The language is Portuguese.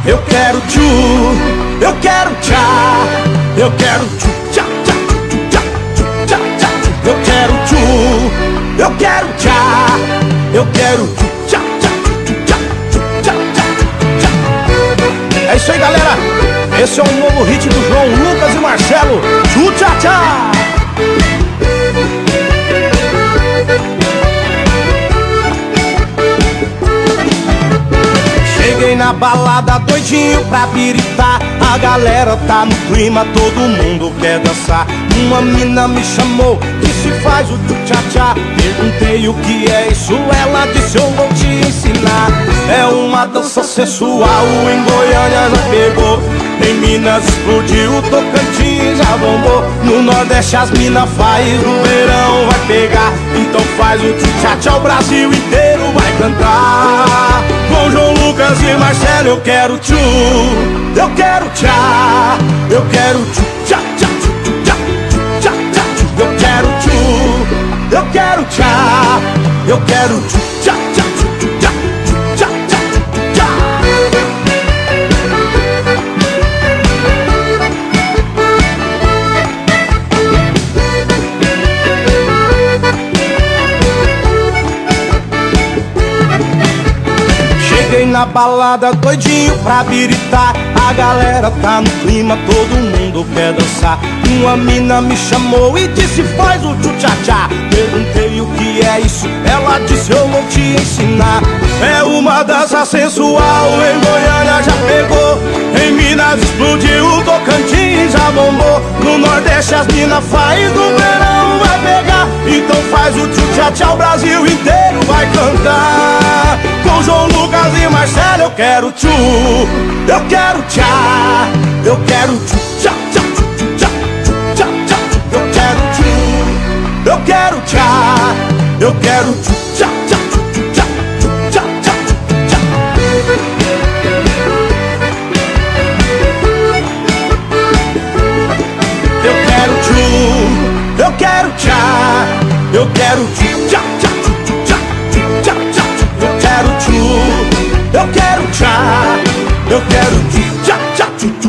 Eu quero tchu, eu quero tchá, eu quero tchu, tchá, tchá, tchá, tchá, tchá, tchá. Eu quero tchu, eu quero tchá, eu quero tchu, tchá, tchá, tchá, tchá, tchá, tchá. É isso aí, galera. Esse é um novo hit do João Lucas e Marcelo, tchu, tchá, tchá. Cheguei na balada doidinho pra biritar. A galera tá no clima, todo mundo quer dançar. Uma mina me chamou, disse faz o tchu-tchá-tchá. Perguntei o que é isso, ela disse eu vou te ensinar. É uma dança sensual, em Goiânia já pegou. Em Minas explodiu, Tocantins já bombou. No Nordeste as minas faz, no verão vai pegar. Então faz o tchu-tchá-tchá, o Brasil inteiro vai cantar. Com João Lucas e Marcelo eu quero tchu, eu quero tchá, eu quero tchu, tchá, tchá, tchá, tchá, tchá, tchá. Eu quero tchu, eu quero tchá, eu quero tchu, tchá, tchá, tchá, tchá, tchá, tchá. Cheguei na balada doidinho pra biritar. A galera tá no clima, todo mundo quer dançar. Uma mina me chamou e disse faz o tchu-tchá-tchá. Perguntei o que é isso, ela disse eu vou te ensinar. É uma dança sensual, em Goiânia já pegou. Em Minas explodiu, Tocantins já bombou. No Nordeste as minas faz, no verão vai pegar. Então faz o tchu-tchá-tchá, o Brasil inteiro vai cantar. Com João Lucas e Marcelo eu quero tchu, eu quero tchá, eu quero tchu, tchá, tchá, tchá, tchá, tchá. Eu quero tchu, eu quero tchá, eu quero tchu, tchá, tchá, tchá, tchá, tchá, tchá. Eu quero tchu, eu quero tchá, eu quero tchu, tchá, tchá, tchá, tchá, tchá. Eu quero tchu, eu quero tchá, eu quero tchu, tchá, tchá, tchá.